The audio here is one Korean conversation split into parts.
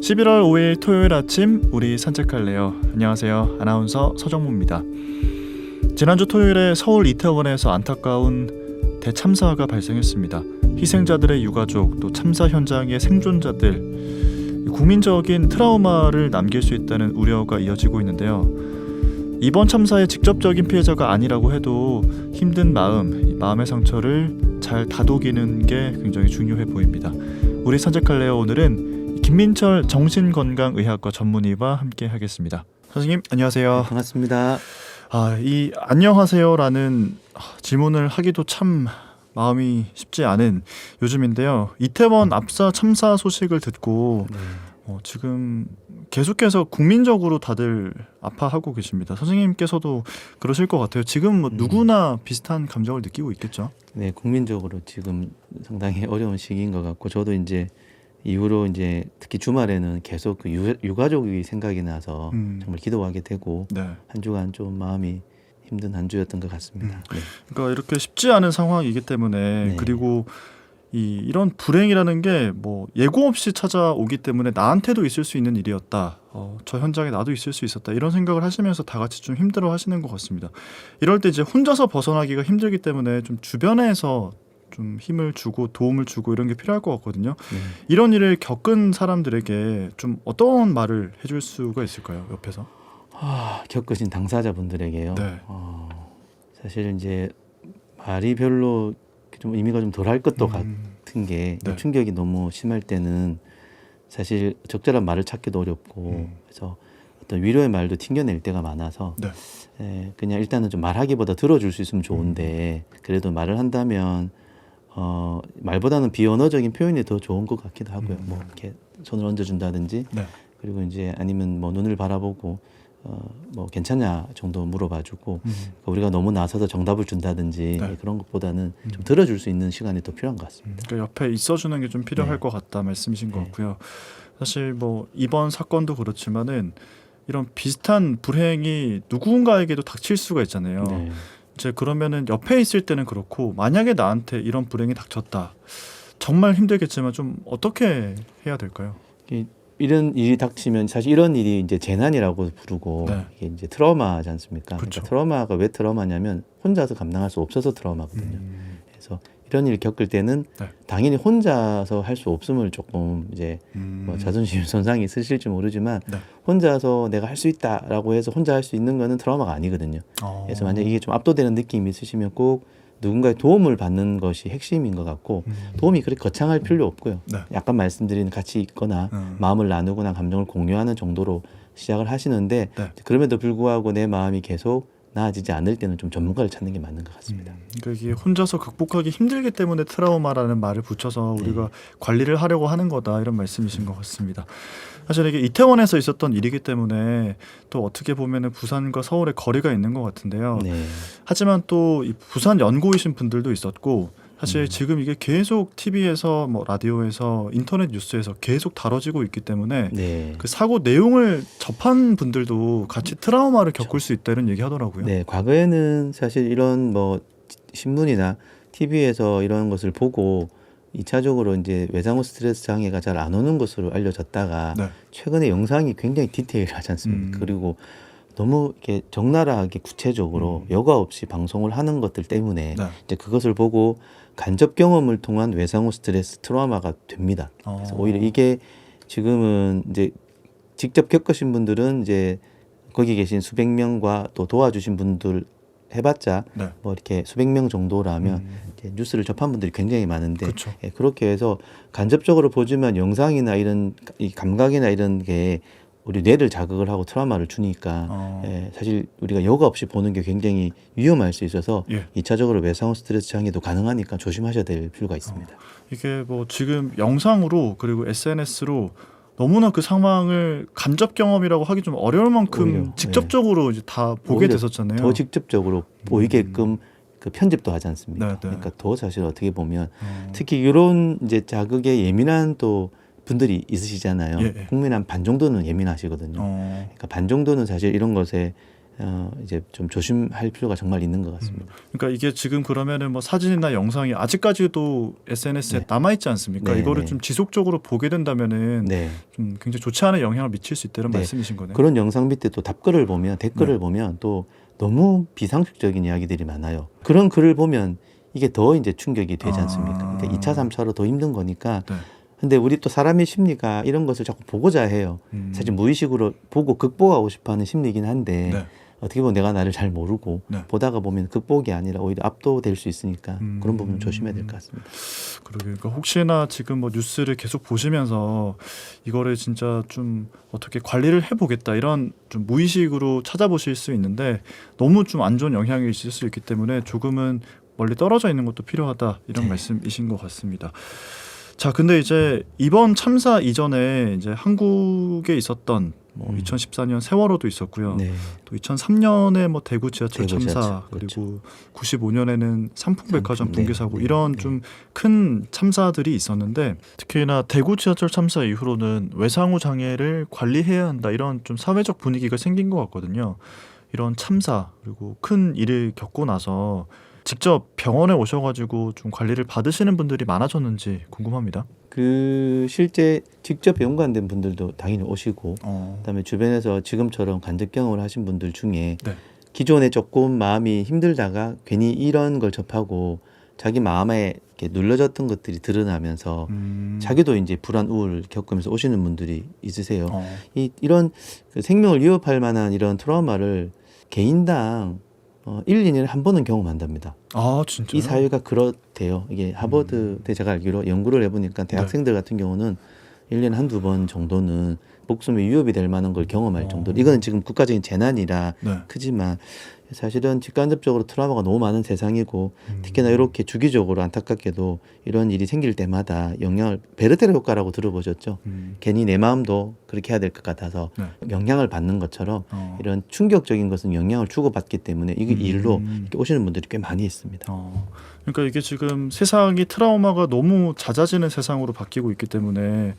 11월 5일 토요일 아침 우리 산책할래요. 안녕하세요. 아나운서 서정무입니다. 지난주 토요일에 서울 이태원에서 안타까운 대참사가 발생했습니다. 희생자들의 유가족 또 참사 현장의 생존자들 국민적인 트라우마를 남길 수 있다는 우려가 이어지고 있는데요. 이번 참사의 직접적인 피해자가 아니라고 해도 힘든 마음의 상처를 잘 다독이는 게 굉장히 중요해 보입니다. 우리 산책할래요. 오늘은 김민철 정신건강의학과 전문의와 함께 하겠습니다. 선생님 안녕하세요. 네, 반갑습니다. 이 안녕하세요라는 질문을 하기도 참 마음이 쉽지 않은 요즘인데요. 이태원 압사 참사 소식을 듣고 지금 계속해서 국민적으로 다들 아파하고 계십니다. 선생님께서도 그러실 것 같아요. 지금 누구나 비슷한 감정을 느끼고 있겠죠. 네, 국민적으로 지금 상당히 어려운 시기인 것 같고, 저도 이제 이후로 이제 특히 주말에는 계속 그 유가족이 생각이 나서 정말 기도하게 되고, 네. 한 주간 좀 마음이 힘든 한 주였던 것 같습니다. 네. 그러니까 이렇게 쉽지 않은 상황이기 때문에 네. 그리고 이런 불행이라는 게 뭐 예고 없이 찾아오기 때문에 나한테도 있을 수 있는 일이었다. 저 현장에 나도 있을 수 있었다. 이런 생각을 하시면서 다 같이 좀 힘들어 하시는 것 같습니다. 이럴 때 이제 혼자서 벗어나기가 힘들기 때문에 좀 주변에서 좀 힘을 주고 도움을 주고 이런 게 필요할 것 같거든요. 이런 일을 겪은 사람들에게 좀 어떤 말을 해줄 수가 있을까요? 옆에서? 겪으신 당사자분들에게요. 네. 사실 이제 말이 별로 좀 의미가 좀 덜할 것도 같은 게, 네. 충격이 너무 심할 때는 사실 적절한 말을 찾기도 어렵고, 그래서 어떤 위로의 말도 튕겨낼 때가 많아서 네. 그냥 일단은 좀 말하기보다 들어줄 수 있으면 좋은데, 그래도 말을 한다면 말보다는 비언어적인 표현이 더 좋은 것 같기도 하고요. 뭐 이렇게 손을 얹어준다든지, 네. 그리고 이제 아니면 뭐 눈을 바라보고 뭐 괜찮냐 정도 물어봐주고, 우리가 너무 나서서 정답을 준다든지 네. 그런 것보다는 좀 들어줄 수 있는 시간이 더 필요한 것 같습니다. 그러니까 옆에 있어주는 게 좀 필요할 네. 것 같다 말씀이신 것 네. 같고요. 사실 뭐 이번 사건도 그렇지만은 이런 비슷한 불행이 누군가에게도 닥칠 수가 있잖아요. 네. 이제 그러면은 옆에 있을 때는 그렇고 만약에 나한테 이런 불행이 닥쳤다. 정말 힘들겠지만 좀 어떻게 해야 될까요? 이런 일이 닥치면 사실 이런 일이 이제 재난이라고 부르고, 네. 이게 이제 트라우마지 않습니까? 그렇죠. 그러니까 트라우마가 왜 트라우마냐면 혼자서 감당할 수 없어서 트라우마거든요. 그래서 이런 일을 겪을 때는 네. 당연히 혼자서 할 수 없음을 조금 이제 뭐 자존심 손상이 있으실지 모르지만, 네. 혼자서 내가 할 수 있다라고 해서 혼자 할 수 있는 거는 트라우마가 아니거든요. 그래서 만약 이게 좀 압도되는 느낌이 있으시면 꼭 누군가의 도움을 받는 것이 핵심인 것 같고, 도움이 그렇게 거창할 필요 없고요. 네. 약간 말씀드린 같이 있거나 마음을 나누거나 감정을 공유하는 정도로 시작을 하시는데, 네. 그럼에도 불구하고 내 마음이 계속 나아지지 않을 때는 좀 전문가를 찾는 게 맞는 것 같습니다. 그러니까 이게 혼자서 극복하기 힘들기 때문에 트라우마라는 말을 붙여서 우리가 관리를 하려고 하는 거다 이런 말씀이신 것 같습니다. 사실 이게 이태원에서 있었던 일이기 때문에 또 어떻게 보면은 부산과 서울의 거리가 있는 것 같은데요. 네. 하지만 또 이 부산 연고이신 분들도 있었고 사실 지금 이게 계속 TV에서 뭐 라디오에서 인터넷 뉴스에서 계속 다뤄지고 있기 때문에 네. 그 사고 내용을 접한 분들도 같이 트라우마를 겪을 수 있다 이런 얘기 하더라고요. 네, 과거에는 사실 이런 뭐 신문이나 TV에서 이런 것을 보고 2차적으로 이제 외상후 스트레스 장애가 잘 안 오는 것으로 알려졌다가, 네. 최근에 영상이 굉장히 디테일하지 않습니까? 그리고 너무 이렇게 적나라하게 구체적으로 여과 없이 방송을 하는 것들 때문에 네. 이제 그것을 보고 간접 경험을 통한 외상후 스트레스 트라우마가 됩니다. 그래서 오히려 이게 지금은 이제 직접 겪으신 분들은 이제 거기 계신 수백 명과 또 도와주신 분들 해봤자 네. 뭐 이렇게 수백 명 정도라면 이제 뉴스를 접한 분들이 굉장히 많은데, 그렇죠. 그렇게 해서 간접적으로 보지만 영상이나 이런 이 감각이나 이런 게 우리 뇌를 자극을 하고 트라우마를 주니까 사실 우리가 여과 없이 보는 게 굉장히 위험할 수 있어서 2차적으로 외상후 스트레스 장애도 가능하니까 조심하셔야 될 필요가 있습니다. 이게 뭐 지금 영상으로 그리고 SNS로 너무나 그 상황을 간접 경험이라고 하기 좀 어려울 만큼 오히려, 직접적으로 이제 다 보게 오히려 됐었잖아요. 더 직접적으로 보이게끔 그 편집도 하지 않습니까? 네, 네. 그러니까 더 사실 어떻게 보면 특히 이런 이제 자극에 예민한 또 분들이 있으시잖아요. 예. 국민 한 반 정도는 예민하시거든요. 그러니까 반 정도는 사실 이런 것에 이제 좀 조심할 필요가 정말 있는 것 같습니다. 그러니까 이게 지금 그러면은 뭐 사진이나 영상이 아직까지도 SNS에 네. 남아 있지 않습니까? 네, 이거를 네. 좀 지속적으로 보게 된다면은 네. 좀 굉장히 좋지 않은 영향을 미칠 수 있다는 네. 말씀이신 거네요. 그런 영상 밑에 또 댓글을 네. 보면 또 너무 비상식적인 이야기들이 많아요. 그런 글을 보면 이게 더 이제 충격이 되지 않습니까? 그러니까 2차, 3차로 더 힘든 거니까. 네. 근데 우리 또 사람의 심리가 이런 것을 자꾸 보고자 해요. 사실 무의식으로 보고 극복하고 싶어하는 심리이긴 한데 네. 어떻게 보면 내가 나를 잘 모르고 네. 보다가 보면 극복이 아니라 오히려 압도될 수 있으니까 그런 부분 조심해야 될 것 같습니다. 그러니까 혹시나 지금 뭐 뉴스를 계속 보시면서 이거를 진짜 좀 어떻게 관리를 해보겠다 이런 좀 무의식으로 찾아보실 수 있는데 너무 좀 안 좋은 영향이 있을 수 있기 때문에 조금은 멀리 떨어져 있는 것도 필요하다 이런 네. 말씀이신 것 같습니다. 자, 근데 이제 이번 참사 이전에 이제 한국에 있었던 뭐 2014년 세월호도 있었고요. 네. 또 2003년에 뭐 대구 지하철 대구 참사 지하철, 그리고 95년에는 삼풍백화점 삼풍, 붕괴 네, 사고 네, 이런 네. 좀 큰 참사들이 있었는데 특히나 대구 지하철 참사 이후로는 외상후 장애를 관리해야 한다 이런 좀 사회적 분위기가 생긴 것 같거든요. 이런 참사 그리고 큰 일을 겪고 나서 직접 병원에 오셔가지고 좀 관리를 받으시는 분들이 많아졌는지 궁금합니다. 그 실제 직접 연관된 분들도 당연히 오시고 그다음에 주변에서 지금처럼 간접 경험을 하신 분들 중에 네. 기존에 조금 마음이 힘들다가 괜히 이런 걸 접하고 자기 마음에 이렇게 눌러졌던 것들이 드러나면서 자기도 이제 불안 우울 겪으면서 오시는 분들이 있으세요. 이런 그 생명을 위협할 만한 이런 트라우마를 개인당 1, 2년에 한 번은 경험한답니다. 아, 진짜요? 이 사회가 그렇대요. 이게 하버드대 제가 알기로 연구를 해보니까 대학생들 같은 경우는 1년에 한두 번 정도는 목숨에 위협이 될 만한 걸 경험할 정도로 이거는 지금 국가적인 재난이라 네. 크지만 사실은 직간접적으로 트라우마가 너무 많은 세상이고 특히나 이렇게 주기적으로 안타깝게도 이런 일이 생길 때마다 영향을 베르테르 효과라고 들어보셨죠? 괜히 내 마음도 그렇게 해야 될 것 같아서 네. 영향을 받는 것처럼 이런 충격적인 것은 영향을 주고받기 때문에 이게 일로 이렇게 오시는 분들이 꽤 많이 있습니다. 그러니까 이게 지금 세상이 트라우마가 너무 잦아지는 세상으로 바뀌고 있기 때문에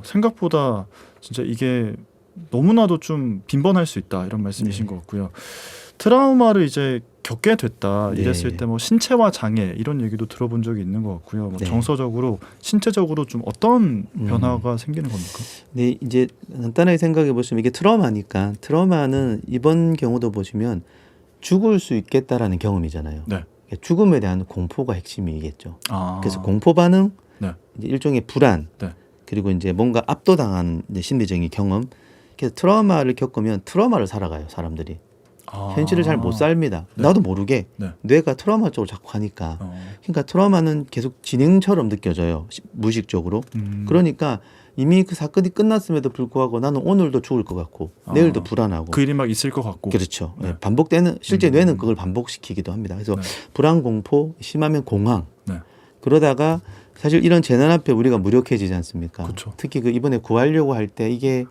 생각보다 진짜 이게 너무나도 좀 빈번할 수 있다 이런 말씀이신 것 같고요. 트라우마를 이제 겪게 됐다 이랬을 때 뭐 신체화 장애 이런 얘기도 들어본 적이 있는 것 같고요. 뭐 네. 정서적으로 신체적으로 좀 어떤 변화가 생기는 겁니까? 네, 이제 간단하게 생각해 보시면 이게 트라우마니까 트라우마는 이번 경우도 보시면 죽을 수 있겠다라는 경험이잖아요. 네. 죽음에 대한 공포가 핵심이겠죠. 아. 그래서 공포 반응, 네. 이제 일종의 불안, 네. 그리고 이제 뭔가 압도당한 이제 심리적인 경험. 그래서 트라우마를 겪으면 트라우마를 살아가요, 사람들이. 현실을 잘 못 삽니다. 네. 나도 모르게 네. 뇌가 트라우마 쪽으로 자꾸 가니까. 그러니까 트라우마는 계속 진행처럼 느껴져요, 무의식적으로. 그러니까 이미 그 사건이 끝났음에도 불구하고 나는 오늘도 죽을 것 같고 내일도 불안하고. 그 일이 막 있을 것 같고. 그렇죠. 네. 반복되는 실제 뇌는 그걸 반복시키기도 합니다. 그래서 네. 불안, 공포, 심하면 공황. 네. 그러다가 사실 이런 재난 앞에 우리가 무력해지지 않습니까? 그쵸. 특히 그 이번에 구하려고 할 때 이게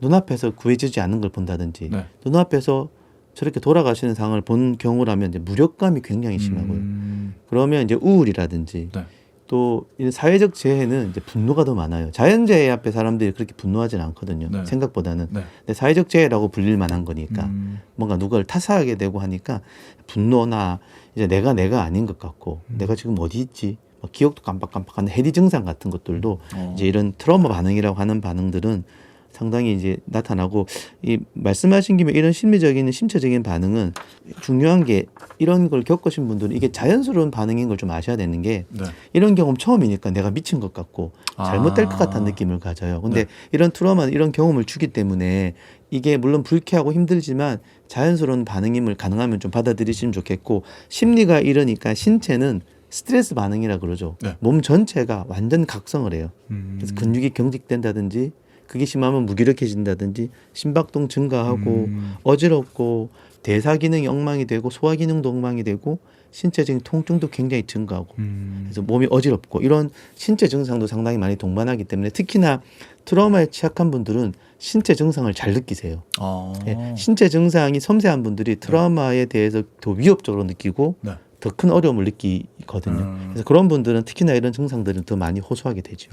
눈앞에서 구해지지 않는 걸 본다든지 네. 눈앞에서 저렇게 돌아가시는 상황을 본 경우라면 이제 무력감이 굉장히 심하고요. 그러면 이제 우울이라든지 네. 또 이런 사회적 재해는 이제 분노가 더 많아요. 자연재해 앞에 사람들이 그렇게 분노하지는 않거든요. 네. 생각보다는. 네. 근데 사회적 재해라고 불릴 만한 거니까 뭔가 누가를 탓하게 되고 하니까 분노나 이제 내가 아닌 것 같고 내가 지금 어디 있지? 막 기억도 깜빡깜빡하는 해리 증상 같은 것들도 이제 이런 트라우마 반응이라고 하는 반응들은 상당히 이제 나타나고 이 말씀하신 김에 이런 심리적인 신체적인 반응은 중요한 게 이런 걸 겪으신 분들은 이게 자연스러운 반응인 걸 좀 아셔야 되는 게 네. 이런 경험 처음이니까 내가 미친 것 같고 잘못될 것 같다는 느낌을 가져요. 근데 네. 이런 트라우마는 이런 경험을 주기 때문에 이게 물론 불쾌하고 힘들지만 자연스러운 반응임을 가능하면 좀 받아들이시면 좋겠고 심리가 이러니까 신체는 스트레스 반응이라 그러죠. 네. 몸 전체가 완전 각성을 해요. 그래서 근육이 경직된다든지 그게 심하면 무기력해진다든지 심박동 증가하고 어지럽고 대사 기능이 엉망이 되고 소화 기능도 엉망이 되고 신체적인 통증도 굉장히 증가하고 그래서 몸이 어지럽고 이런 신체 증상도 상당히 많이 동반하기 때문에 특히나 트라우마에 취약한 분들은 신체 증상을 잘 느끼세요. 예, 신체 증상이 섬세한 분들이 트라우마에 대해서 더 위협적으로 느끼고 네. 더 큰 어려움을 느끼거든요. 그래서 그런 분들은 특히나 이런 증상들은 더 많이 호소하게 되죠.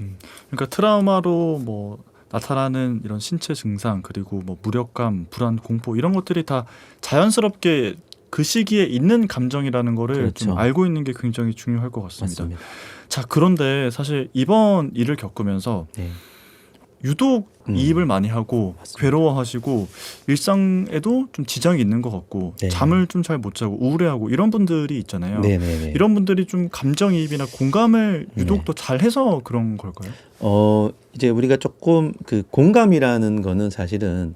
그러니까 트라우마로 뭐 나타나는 이런 신체 증상 그리고 뭐 무력감, 불안, 공포 이런 것들이 다 자연스럽게 그 시기에 있는 감정이라는 거를 그렇죠. 좀 알고 있는 게 굉장히 중요할 것 같습니다. 맞습니다. 자, 그런데 사실 이번 일을 겪으면서 네. 유독 이입을 많이 하고 맞습니다. 괴로워하시고 일상에도 좀 지장이 있는 것 같고 네. 잠을 좀 잘 못 자고 우울해하고 이런 분들이 있잖아요. 네네네. 이런 분들이 좀 감정이입이나 공감을 유독 네. 더 잘해서 그런 걸까요? 이제 우리가 조금 그 공감이라는 거는 사실은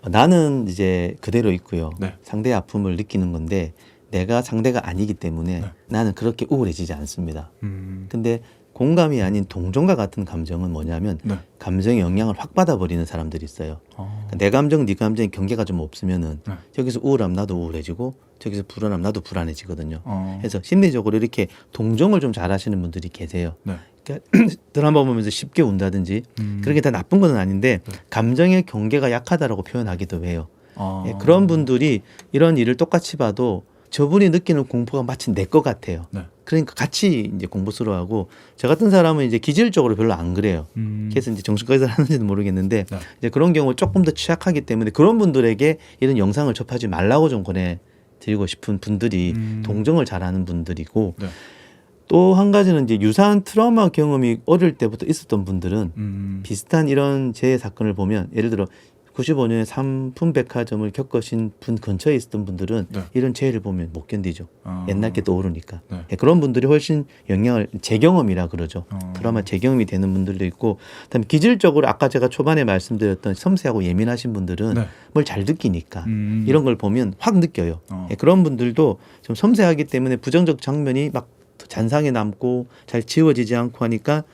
나는 이제 그대로 있고요. 네. 상대의 아픔을 느끼는 건데 내가 상대가 아니기 때문에 네. 나는 그렇게 우울해지지 않습니다. 음, 근데 공감이 아닌 동정과 같은 감정은 뭐냐면 네. 감정의 영향을 확 받아버리는 사람들이 있어요. 어, 그러니까 내 감정, 네 감정의 경계가 좀 없으면은 네. 저기서 우울하면 나도 우울해지고 저기서 불안하면 나도 불안해지거든요. 어, 그래서 심리적으로 이렇게 동정을 좀 잘하시는 분들이 계세요. 네. 그러니까 드라마 보면서 쉽게 운다든지 그런 게 다 나쁜 건 아닌데 네. 감정의 경계가 약하다라고 표현하기도 해요. 어, 예, 그런 분들이 이런 일을 똑같이 봐도 저분이 느끼는 공포가 마치 내 것 같아요. 네. 그러니까 같이 이제 공부스러워하고 저 같은 사람은 이제 기질적으로 별로 안 그래요. 그래서 이제 정신과 의사를 하는지는 모르겠는데 네. 이제 그런 경우 조금 더 취약하기 때문에 그런 분들에게 이런 영상을 접하지 말라고 좀 권해드리고 싶은 분들이 동정을 잘하는 분들이고 네. 또 한 가지는 이제 유사한 트라우마 경험이 어릴 때부터 있었던 분들은 비슷한 이런 재해 사건을 보면 예를 들어 95년에 삼풍백화점을 겪으신 분 근처에 있었던 분들은 네. 이런 재해를 보면 못 견디죠. 어, 옛날 게 떠오르니까. 네. 예, 그런 분들이 훨씬 영향을 재경험이라 그러죠. 어. 트라우마 재경험이 되는 분들도 있고 그다음에 기질적으로 아까 제가 초반에 말씀드렸던 섬세하고 예민하신 분들은 네. 뭘 잘 느끼니까 이런 걸 보면 확 느껴요. 어. 예, 그런 분들도 좀 섬세하기 때문에 부정적 장면이 막 잔상에 남고 잘 지워지지 않고 하니까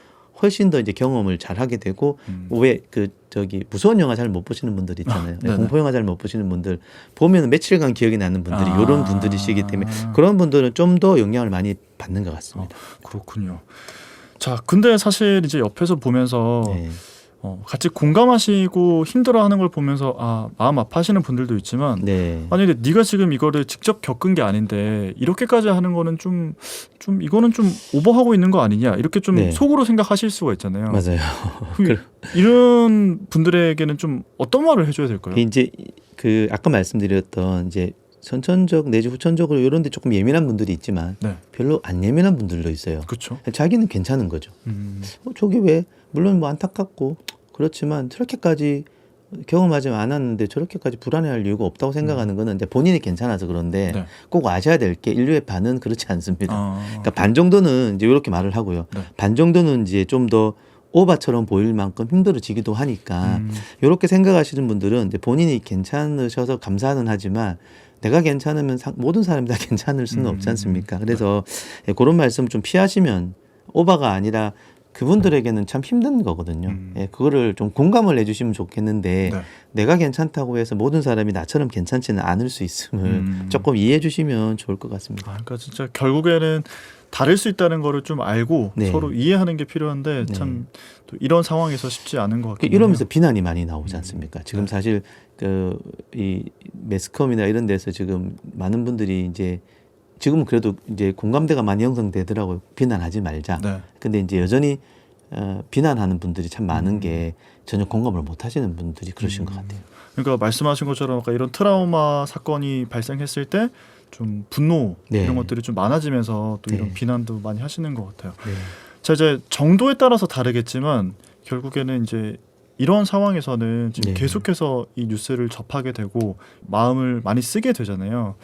훨씬 더 이제 경험을 잘 하게 되고 왜 그 저기 무서운 영화 잘 못 보시는 분들 있잖아요. 네네. 공포 영화 잘 못 보시는 분들 보면 며칠간 기억이 나는 분들이 아. 이런 분들이시기 때문에 그런 분들은 좀 더 영향을 많이 받는 것 같습니다. 그렇군요. 자, 근데 사실 이제 옆에서 보면서 네. 같이 공감하시고 힘들어하는 걸 보면서 마음 아파하시는 분들도 있지만 네. 아니 근데 네가 지금 이거를 직접 겪은 게 아닌데 이렇게까지 하는 거는 좀 이거는 좀 오버하고 있는 거 아니냐 이렇게 좀 네. 속으로 생각하실 수가 있잖아요. 맞아요. 이런 분들에게는 좀 어떤 말을 해줘야 될까요? 이제 그 아까 말씀드렸던 이제 선천적 내지 후천적으로 이런 데 조금 예민한 분들이 있지만 네, 별로 안 예민한 분들도 있어요. 그렇죠. 자기는 괜찮은 거죠. 저게 왜 물론 뭐 안타깝고 그렇지만 저렇게까지 경험하지 않았는데 저렇게까지 불안해할 이유가 없다고 생각하는 거는 이제 본인이 괜찮아서 그런데 네. 꼭 아셔야 될 게 인류의 반은 그렇지 않습니다. 그러니까 그러니까 반 정도는 이제 이렇게 말을 하고요. 네. 반 정도는 이제 좀 더 오바처럼 보일 만큼 힘들어지기도 하니까 이렇게 생각하시는 분들은 이제 본인이 괜찮으셔서 감사는 하지만 내가 괜찮으면 모든 사람이 다 괜찮을 수는 없지 않습니까? 그래서 그런 말씀 좀 피하시면 오바가 아니라 그분들에게는 참 힘든 거거든요. 예, 그거를 좀 공감을 해주시면 좋겠는데 네. 내가 괜찮다고 해서 모든 사람이 나처럼 괜찮지는 않을 수 있음을 조금 이해해 주시면 좋을 것 같습니다. 그러니까 진짜 결국에는 다를 수 있다는 거를 좀 알고 네. 서로 이해하는 게 필요한데 네. 참 또 이런 상황에서 쉽지 않은 것 같긴 이러면서 해요. 비난이 많이 나오지 않습니까? 지금 네. 사실 그 이 매스컴이나 이런 데서 지금 많은 분들이 이제 지금은 그래도 이제 공감대가 많이 형성되더라고요. 비난하지 말자. 네. 근데 이제 여전히 비난하는 분들이 참 많은 게 전혀 공감을 못 하시는 분들이 그러신 것 같아요. 그러니까 말씀하신 것처럼 아까 이런 트라우마 사건이 발생했을 때 좀 분노 네. 이런 것들이 좀 많아지면서 또 이런 네. 비난도 많이 하시는 것 같아요. 네. 자, 이제 정도에 따라서 다르겠지만 결국에는 이제 이런 상황에서는 지금 네. 계속해서 이 뉴스를 접하게 되고 마음을 많이 쓰게 되잖아요.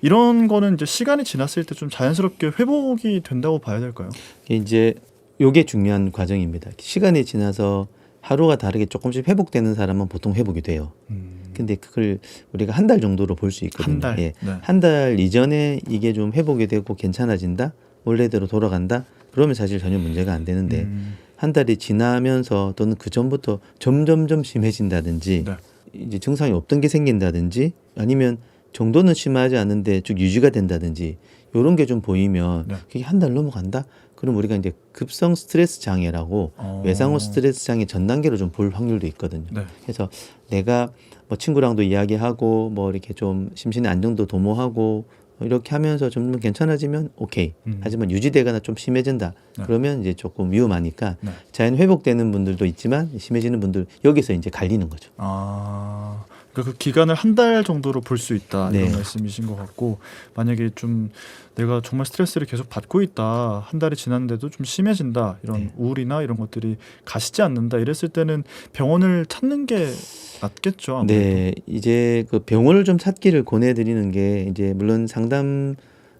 이런 거는 이제 시간이 지났을 때 좀 자연스럽게 회복이 된다고 봐야 될까요? 이제 요게 중요한 과정입니다. 시간이 지나서 하루가 다르게 조금씩 회복되는 사람은 보통 회복이 돼요. 근데 그걸 우리가 한 달 정도로 볼 수 있거든요. 한 달. 예. 네. 한 달 이전에 이게 좀 회복이 되고 괜찮아진다, 원래대로 돌아간다. 그러면 사실 전혀 문제가 안 되는데 한 달이 지나면서 또는 그 전부터 점점점 심해진다든지 네. 이제 증상이 없던 게 생긴다든지 아니면 정도는 심하지 않은데 쭉 유지가 된다든지 이런 게 좀 보이면 네. 그게 한 달 넘어간다? 그럼 우리가 이제 급성 스트레스 장애라고 외상후 스트레스 장애 전 단계로 좀 볼 확률도 있거든요. 네. 그래서 내가 뭐 친구랑도 이야기하고 뭐 이렇게 좀 심신의 안정도 도모하고 이렇게 하면서 좀 괜찮아지면 오케이. 하지만 유지되거나 좀 심해진다. 네. 그러면 이제 조금 위험하니까 네. 자연 회복되는 분들도 있지만 심해지는 분들 여기서 이제 갈리는 거죠. 아, 그러니까 그 기간을 한 달 정도로 볼 수 있다 이런 네. 말씀이신 것 같고, 만약에 좀 내가 정말 스트레스를 계속 받고 있다, 한 달이 지났는데도 좀 심해진다, 이런 네. 우울이나 이런 것들이 가시지 않는다 이랬을 때는 병원을 찾는 게 낫겠죠. 아무래도. 네, 이제 그 병원을 좀 찾기를 권해드리는 게 이제 물론 상담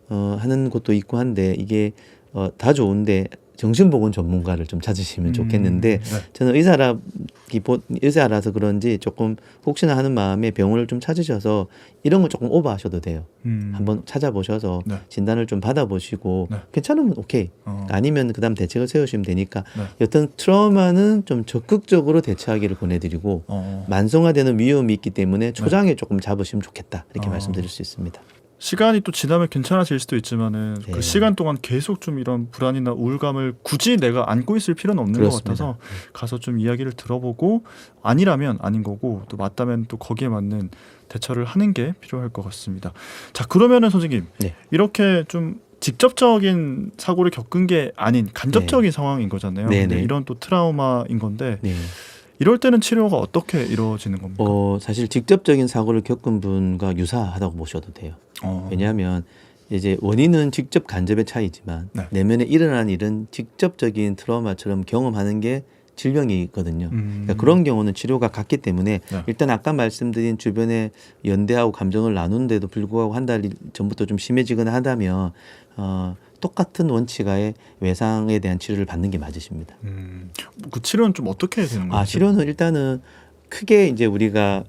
하는 곳도 있고 한데 이게 다 좋은데 정신보건 전문가를 좀 찾으시면 좋겠는데 네. 저는 의사라서 그런지 조금 혹시나 하는 마음에 병원을 좀 찾으셔서 이런 거 조금 오버하셔도 돼요. 한번 찾아보셔서 네. 진단을 좀 받아보시고 네. 괜찮으면 오케이. 어. 아니면 그다음 대책을 세우시면 되니까 네. 여튼 트라우마는 좀 적극적으로 대처하기를 권해드리고 만성화되는 위험이 있기 때문에 초장에 조금 잡으시면 좋겠다 이렇게 말씀드릴 수 있습니다. 시간이 또 지나면 괜찮아질 수도 있지만은 네. 그 시간 동안 계속 좀 이런 불안이나 우울감을 굳이 내가 안고 있을 필요는 없는 그렇습니다. 것 같아서 가서 좀 이야기를 들어보고, 아니라면 아닌 거고 또 맞다면 또 거기에 맞는 대처를 하는 게 필요할 것 같습니다. 자, 그러면은 선생님, 네. 이렇게 좀 직접적인 사고를 겪은 게 아닌 간접적인 상황인 거잖아요. 네, 근데 네. 이런 또 트라우마인 건데 네. 이럴 때는 치료가 어떻게 이루어지는 겁니까? 사실 직접적인 사고를 겪은 분과 유사하다고 보셔도 돼요. 왜냐하면 이제 원인은 직접 간접의 차이지만 네. 내면에 일어난 일은 직접적인 트라우마처럼 경험하는 게 질병이거든요. 그러니까 그런 경우는 치료가 같기 때문에 네. 일단 아까 말씀드린 주변에 연대하고 감정을 나누는데도 불구하고 한 달 전부터 좀 심해지거나 하다면 똑같은 원칙하에 외상에 대한 치료를 받는 게 맞으십니다. 그 치료는 좀 어떻게 되는 거죠? 치료는 일단은 크게 이제 우리가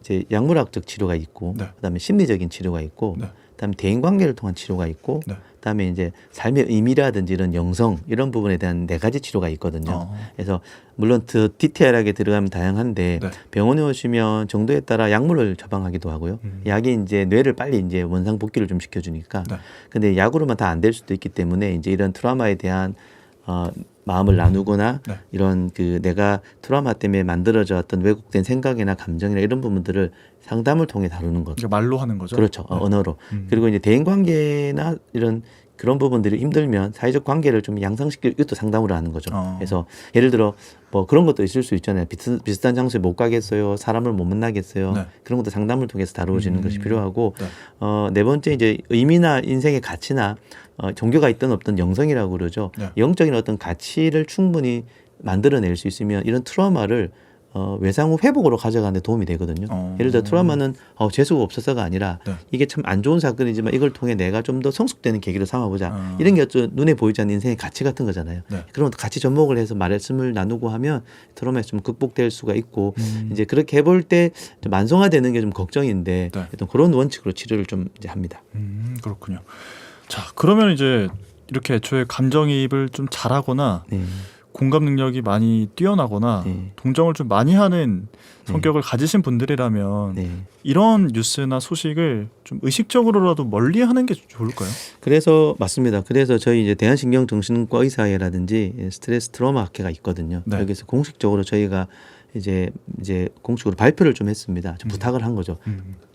이제 약물학적 치료가 있고, 네. 그다음에 심리적인 치료가 있고, 네. 그다음에 대인 관계를 통한 치료가 있고, 네. 그다음에 이제 삶의 의미라든지 이런 영성 이런 부분에 대한 4가지 치료가 있거든요. 그래서 물론 더 디테일하게 들어가면 다양한데 네. 병원에 오시면 정도에 따라 약물을 처방하기도 하고요. 약이 이제 뇌를 빨리 이제 원상 복귀를 좀 시켜주니까. 네. 근데 약으로만 다 안 될 수도 있기 때문에 이제 이런 트라우마에 대한 마음을 나누거나 네. 이런 내가 트라우마 때문에 만들어졌던 왜곡된 생각이나 감정이나 이런 부분들을 상담을 통해 다루는 것. 그러니까 말로 하는 거죠? 그렇죠. 네. 언어로. 그리고 이제 대인 관계나 이런 그런 부분들이 힘들면 사회적 관계를 좀 양상시키고 이것도 상담으로 하는 거죠. 그래서 예를 들어 뭐 그런 것도 있을 수 있잖아요. 비슷한 장소에 못 가겠어요. 사람을 못 만나겠어요. 네. 그런 것도 상담을 통해서 다루어지는 것이 필요하고 네. 네 번째 이제 의미나 인생의 가치나 종교가 있든 없든 영성이라고 그러죠. 네. 영적인 어떤 가치를 충분히 만들어낼 수 있으면 이런 트라우마를 외상 후 회복으로 가져가는 데 도움이 되거든요. 예를 들어 트라우마는 재수가 없어서가 아니라 네. 이게 참 안 좋은 사건이지만 이걸 통해 내가 좀 더 성숙되는 계기로 삼아보자. 이런 게 어떤 눈에 보이지 않는 인생의 가치 같은 거잖아요. 네. 그런 것도 같이 접목을 해서 말씀을 나누고 하면 트라우마에서 좀 극복될 수가 있고 이제 그렇게 해볼 때 좀 만성화되는 게 좀 걱정인데 네. 어떤 그런 원칙으로 치료를 좀 이제 합니다. 그렇군요. 자, 그러면 이제 이렇게 애초에 감정이입을 좀 잘하거나 네. 공감 능력이 많이 뛰어나거나 네. 동정을 좀 많이 하는 성격을 가지신 분들이라면 네. 이런 뉴스나 소식을 좀 의식적으로라도 멀리하는 게 좋을까요? 그래서 맞습니다. 그래서 저희 이제 대한신경정신과 의사회라든지 스트레스 트라우마 학회가 있거든요. 네. 여기서 공식적으로 저희가 이제 공식으로 발표를 좀 했습니다. 좀 부탁을 한 거죠.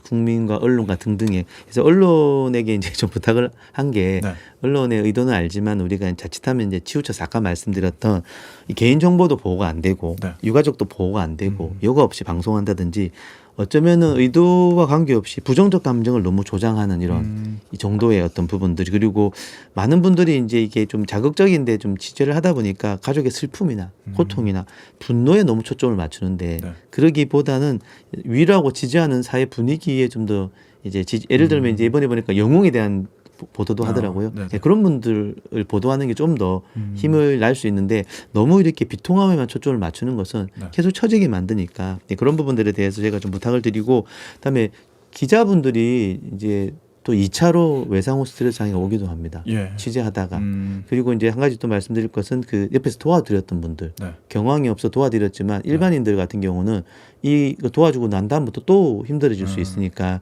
국민과 언론과 등등에. 그래서 언론에게 이제 좀 부탁을 한 게 네. 언론의 의도는 알지만 우리가 자칫하면 이제 치우쳐서 아까 말씀드렸던 이 개인 정보도 보호가 안 되고 네. 유가족도 보호가 안 되고 여과 없이 방송한다든지 어쩌면은 의도와 관계없이 부정적 감정을 너무 조장하는 이런 이 정도의 어떤 부분들이 그리고 많은 분들이 이제 이게 좀 자극적인데 좀 취재를 하다 보니까 가족의 슬픔이나 고통이나 분노에 너무 초점을 맞추는데 네. 그러기보다는 위로하고 지지하는 사회 분위기에 좀 더 이제 예를 들면 이제 이번에 보니까 영웅에 대한 보도도 하더라고요. 네네. 네, 그런 분들을 보도하는 게 좀 더 힘을 날 수 있는데 너무 이렇게 비통함에만 초점을 맞추는 것은 네. 계속 처지게 만드니까 그런 부분들에 대해서 제가 좀 부탁을 드리고 그다음에 기자분들이 이제 또 2차로 외상 후 스트레스 장애가 오기도 합니다. 예. 취재하다가 그리고 이제 한 가지 또 말씀드릴 것은 옆에서 도와드렸던 분들 네. 경황이 없어 도와드렸지만 일반인들 같은 경우는 이거 도와주고 난 다음부터 또 힘들어질 수 있으니까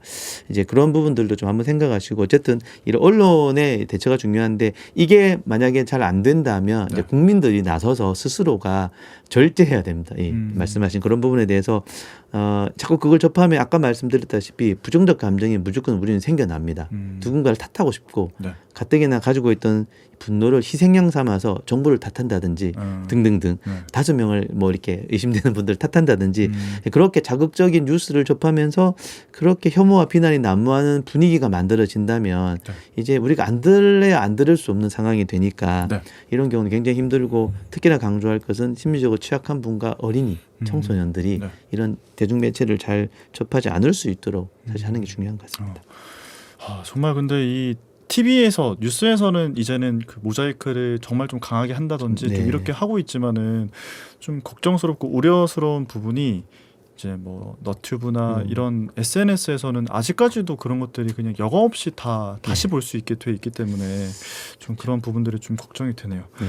이제 그런 부분들도 좀 한번 생각하시고 어쨌든 이런 언론의 대처가 중요한데 이게 만약에 잘 안 된다면 네. 이제 국민들이 나서서 스스로가 절제해야 됩니다. 이 말씀하신 그런 부분에 대해서 자꾸 그걸 접하면 아까 말씀드렸다시피 부정적 감정이 무조건 우리는 생겨납니다. 누군가를 탓하고 싶고 네. 가뜩이나 가지고 있던 분노를 희생양 삼아서 정부를 탓한다든지 등등등 네. 5명을 뭐 이렇게 의심되는 분들을 탓한다든지 그렇게 자극적인 뉴스를 접하면서 그렇게 혐오와 비난이 난무하는 분위기가 만들어진다면 네. 이제 우리가 안 들래야 안 들을 수 없는 상황이 되니까 네. 이런 경우는 굉장히 힘들고 특히나 강조할 것은 심리적으로 취약한 분과 어린이, 청소년들이 네. 이런 대중매체를 잘 접하지 않을 수 있도록 사실 하는 게 중요한 것 같습니다. 정말 근데 이 TV에서 뉴스에서는 이제는 그 모자이크를 정말 좀 강하게 한다든지 네. 좀 이렇게 하고 있지만은 좀 걱정스럽고 우려스러운 부분이 이제 뭐 너튜브나 이런 SNS에서는 아직까지도 그런 것들이 그냥 여과 없이 다 다시 볼 수 있게 돼 있기 때문에 좀 그런 부분들이 좀 걱정이 되네요. 네.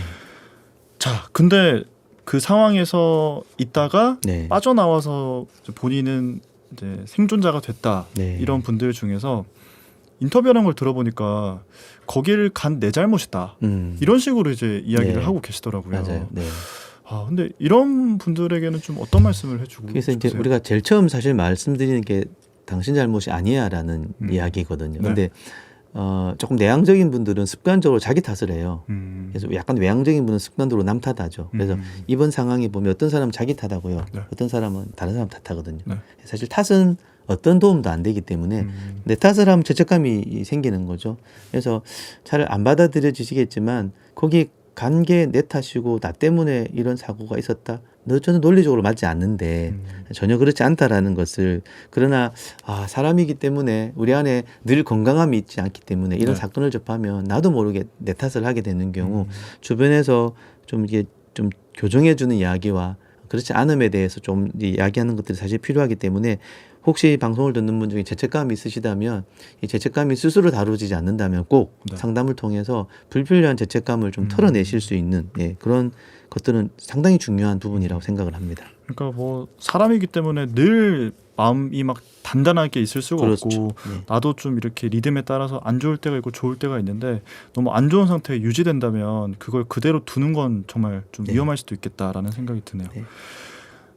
자, 근데 그 상황에서 있다가 네. 빠져나와서 본인은 이제 생존자가 됐다 네. 이런 분들 중에서 인터뷰하는 걸 들어보니까 거기를 간 내 잘못이다 이런 식으로 이제 이야기를 네. 하고 계시더라고요. 맞아요. 네. 근데 이런 분들에게는 좀 어떤 말씀을 해주고 그래서 이제 싶으세요? 우리가 제일 처음 사실 말씀드리는 게 당신 잘못이 아니야라는 이야기거든요. 네. 근데 조금 내향적인 분들은 습관적으로 자기 탓을 해요. 그래서 약간 외향적인 분은 습관적으로 남 탓하죠. 그래서 이번 상황에 보면 어떤 사람은 자기 탓하고요. 네. 어떤 사람은 다른 사람 탓하거든요. 네. 사실 탓은 어떤 도움도 안 되기 때문에 내 탓을 하면 죄책감이 생기는 거죠. 그래서 잘 안 받아들여지시겠지만 거기 간 게 내 탓이고 나 때문에 이런 사고가 있었다. 저는 논리적으로 맞지 않는데 전혀 그렇지 않다라는 것을 그러나 사람이기 때문에 우리 안에 늘 건강함이 있지 않기 때문에 이런 네. 사건을 접하면 나도 모르게 내 탓을 하게 되는 경우 주변에서 좀 이게 좀 교정해 주는 이야기와 그렇지 않음에 대해서 좀 이야기하는 것들이 사실 필요하기 때문에 혹시 방송을 듣는 분 중에 죄책감이 있으시다면 이 죄책감이 스스로 다루어지지 않는다면 꼭 네. 상담을 통해서 불필요한 죄책감을 좀 털어내실 수 있는 그런 것들은 상당히 중요한 부분이라고 생각을 합니다. 그러니까 뭐 사람이기 때문에 늘 마음이 막 단단하게 있을 수가 그렇죠. 없고 네. 나도 좀 이렇게 리듬에 따라서 안 좋을 때가 있고 좋을 때가 있는데 너무 안 좋은 상태에 유지된다면 그걸 그대로 두는 건 정말 좀 네. 위험할 수도 있겠다라는 생각이 드네요. 네.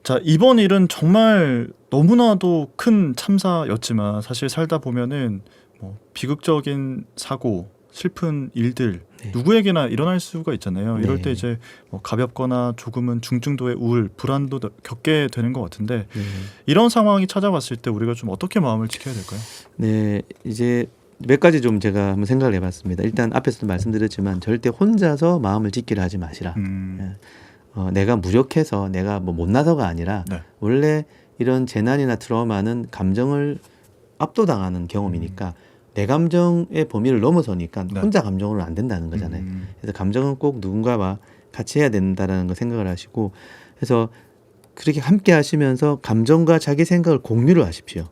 자, 이번 일은 정말 너무나도 큰 참사였지만 사실 살다 보면은 뭐 비극적인 사고, 슬픈 일들 네. 누구에게나 일어날 수가 있잖아요. 이럴 네. 때 이제 뭐 가볍거나 조금은 중증도의 우울, 불안도 겪게 되는 것 같은데 이런 상황이 찾아왔을 때 우리가 좀 어떻게 마음을 지켜야 될까요? 네, 이제 몇 가지 좀 제가 한번 생각을 해봤습니다. 일단 앞에서도 말씀드렸지만 절대 혼자서 마음을 지키려 하지 마시라. 내가 무력해서 내가 뭐 못나서가 아니라 네. 원래 이런 재난이나 트라우마는 감정을 압도당하는 경험이니까 내 감정의 범위를 넘어서니까 네. 혼자 감정으로는 안 된다는 거잖아요. 그래서 감정은 꼭 누군가와 같이 해야 된다라는 거 생각을 하시고 그래서 그렇게 함께 하시면서 감정과 자기 생각을 공유를 하십시오.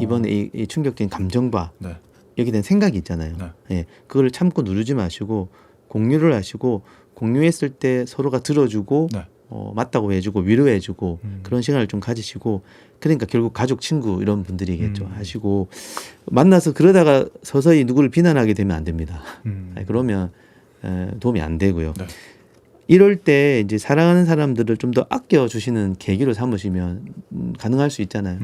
이번에 이 충격적인 감정과 네. 여기 된 생각이 있잖아요. 네. 예, 그거를 참고 누르지 마시고 공유를 하시고 공유했을 때 서로가 들어주고 네. 맞다고 해주고 위로해주고 그런 시간을 좀 가지시고 그러니까 결국 가족, 친구 이런 분들이겠죠. 하시고 만나서 그러다가 서서히 누구를 비난하게 되면 안 됩니다. 아니, 그러면 도움이 안 되고요. 네. 이럴 때 이제 사랑하는 사람들을 좀 더 아껴주시는 계기로 삼으시면 가능할 수 있잖아요.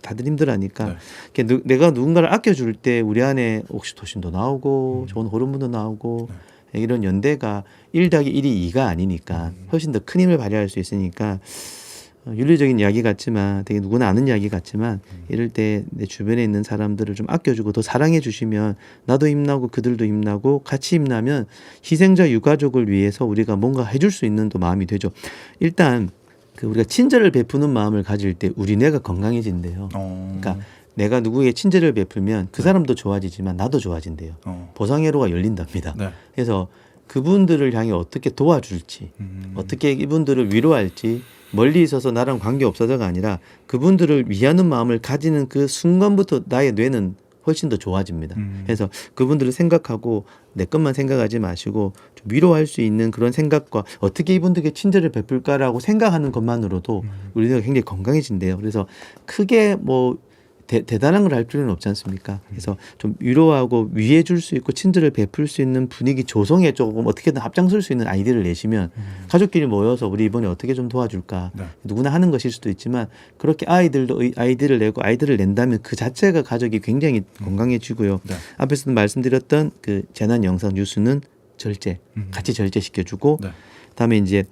다들 힘들어하니까 네. 내가 누군가를 아껴줄 때 우리 안에 옥시토신도 나오고 좋은 호르몬도 나오고 이런 연대가 1+1이 2가 아니니까 훨씬 더 큰 힘을 발휘할 수 있으니까 윤리적인 이야기 같지만 되게 누구나 아는 이야기 같지만 이럴 때 내 주변에 있는 사람들을 좀 아껴주고 더 사랑해 주시면 나도 힘나고 그들도 힘나고 같이 힘나면 희생자 유가족을 위해서 우리가 뭔가 해줄 수 있는 또 마음이 되죠. 일단 그 우리가 친절을 베푸는 마음을 가질 때 우리 뇌가 건강해진대요. 그러니까 내가 누구에게 친절을 베풀면 그 사람도 좋아지지만 나도 좋아진대요. 보상회로가 열린답니다. 네. 그래서 그분들을 향해 어떻게 도와줄지 어떻게 이분들을 위로할지 멀리 있어서 나랑 관계없어서가 아니라 그분들을 위하는 마음을 가지는 그 순간부터 나의 뇌는 훨씬 더 좋아집니다. 그래서 그분들을 생각하고 내 것만 생각하지 마시고 좀 위로할 수 있는 그런 생각과 어떻게 이분들에게 친절을 베풀까라고 생각하는 것만으로도 우리 뇌가 굉장히 건강해진대요. 그래서 크게 뭐 대단한 걸 할 필요는 없지 않습니까? 그래서 좀 위로하고 위해 줄 수 있고 친절을 베풀 수 있는 분위기 조성에 조금 어떻게든 앞장설 수 있는 아이디어를 내시면 가족끼리 모여서 우리 이번에 어떻게 좀 도와줄까? 네. 누구나 하는 것일 수도 있지만 그렇게 아이들도 아이디어를 내고 아이디어를 낸다면 그 자체가 가족이 굉장히 건강해지고요. 네. 앞에서도 말씀드렸던 그 재난 영상 뉴스는 절제, 같이 절제시켜주고 네. 그다음에 이제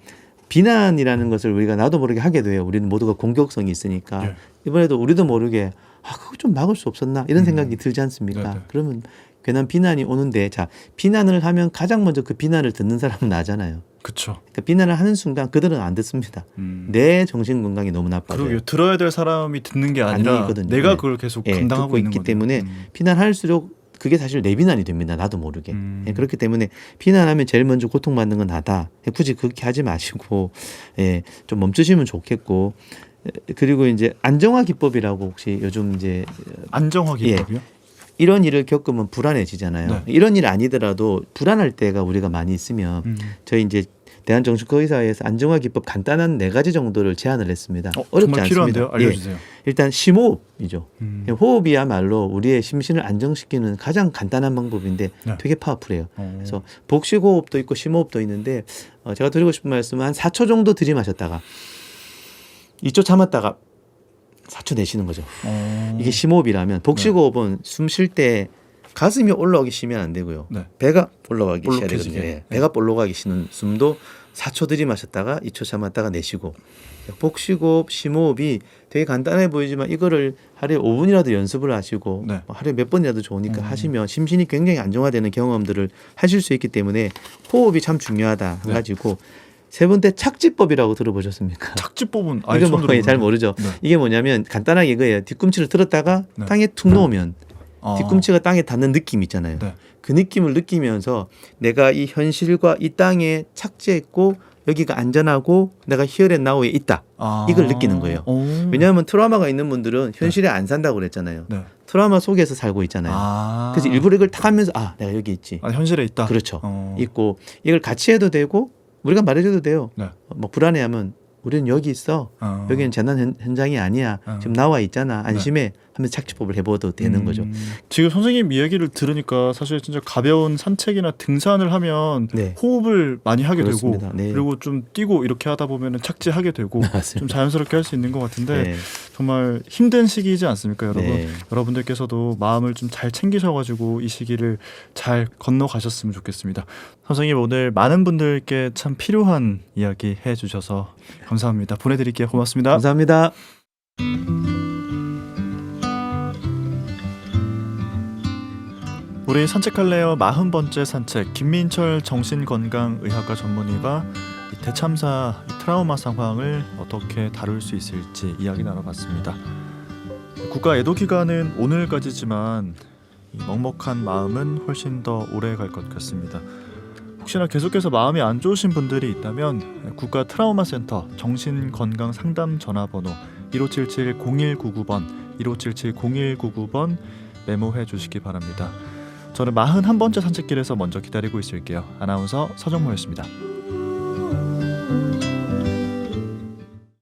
비난이라는 것을 우리가 나도 모르게 하게 돼요. 우리는 모두가 공격성이 있으니까 예. 이번에도 우리도 모르게 그거 좀 막을 수 없었나 이런 생각이 들지 않습니까? 네네. 그러면 괜한 비난이 오는데 자 비난을 하면 가장 먼저 그 비난을 듣는 사람은 나잖아요. 그렇죠. 그러니까 비난을 하는 순간 그들은 안 듣습니다. 내 정신 건강이 너무 나빠져요. 그러게요. 들어야 될 사람이 듣는 게 아니라 아니거든요. 내가 네. 그걸 계속 예, 감당하고 듣고 있는 있기 거네요. 때문에 비난할수록 그게 사실 내 비난이 됩니다. 나도 모르게. 예, 그렇기 때문에 비난하면 제일 먼저 고통받는 건 나다. 굳이 그렇게 하지 마시고 좀 멈추시면 좋겠고 그리고 이제 안정화 기법이라고 혹시 요즘 이제 안정화 기법이요? 이런 일을 겪으면 불안해지잖아요. 네. 이런 일 아니더라도 불안할 때가 우리가 많이 있으면 저희 이제 대한정신과의사회에서 안정화 기법 간단한 4가지 정도를 제안을 했습니다. 어렵지 정말 않습니다. 필요한데요. 알려주세요. 일단 심호흡이죠. 호흡이야말로 우리의 심신을 안정시키는 가장 간단한 방법인데 네. 되게 파워풀해요. 그래서 복식호흡도 있고 심호흡도 있는데 제가 드리고 싶은 말씀은 한 4초 정도 들이마셨다가 2초 참았다가 4초 내쉬는 거죠. 이게 심호흡이라면 복식호흡은 숨 쉴 때 가슴이 올라오기 쉬면 안 되고요. 네. 배가 올라가기 쉬어야 볼록해지게. 되거든요. 예. 배가 올라가기 쉬는 숨도 4초 들이마셨다가 2초 참았다가 내쉬고 복식호흡, 심호흡이 되게 간단해 보이지만 이거를 하루에 5분이라도 연습을 하시고 네. 하루에 몇 번이라도 좋으니까 하시면 심신이 굉장히 안정화되는 경험들을 하실 수 있기 때문에 호흡이 참 중요하다 한 네. 가지고 세 번째 착지법이라고 들어보셨습니까? 착지법은 이거 뭐 잘 모르죠. 네. 이게 뭐냐면 간단하게 이거예요. 뒤꿈치를 들었다가 네. 땅에 툭 놓으면 아. 뒤꿈치가 땅에 닿는 느낌 있잖아요. 네. 그 느낌을 느끼면서 내가 이 현실과 이 땅에 착지했고 여기가 안전하고 내가 here and now에 있다. 이걸 느끼는 거예요. 왜냐하면 트라우마가 있는 분들은 현실에 안 산다고 그랬잖아요. 네. 트라우마 속에서 살고 있잖아요. 그래서 일부러 이걸 탁 하면서 내가 여기 있지. 현실에 있다. 그렇죠. 있고 이걸 같이 해도 되고 우리가 말해줘도 돼요. 네. 뭐 불안해하면 우리는 여기 있어. 여기는 재난 현장이 아니야. 지금 나와 있잖아. 안심해. 하면서 착지법을 해봐도 되는 거죠. 지금 선생님 이야기를 들으니까 사실 진짜 가벼운 산책이나 등산을 하면 네. 호흡을 많이 하게 그렇습니다. 되고 네. 그리고 좀 뛰고 이렇게 하다 보면 착지하게 되고 맞습니다. 좀 자연스럽게 할 수 있는 것 같은데 네. 정말 힘든 시기이지 않습니까, 여러분? 네. 여러분들께서도 마음을 좀 잘 챙기셔가지고 이 시기를 잘 건너가셨으면 좋겠습니다. 선생님 오늘 많은 분들께 참 필요한 이야기 해주셔서 감사합니다. 보내드릴게요. 고맙습니다. 감사합니다. 우리 산책할래요 40번째 산책 김민철 정신건강의학과 전문의가 이 대참사 이 트라우마 상황을 어떻게 다룰 수 있을지 이야기 나눠봤습니다. 국가 애도 기간은 오늘까지지만 이 먹먹한 마음은 훨씬 더 오래 갈 것 같습니다. 혹시나 계속해서 마음이 안 좋으신 분들이 있다면 국가 트라우마 센터 정신건강 상담 전화번호 1577-0199번 1577-0199번 메모해 주시기 바랍니다. 저는 41번째 산책길에서 먼저 기다리고 있을게요. 아나운서 서정모였습니다.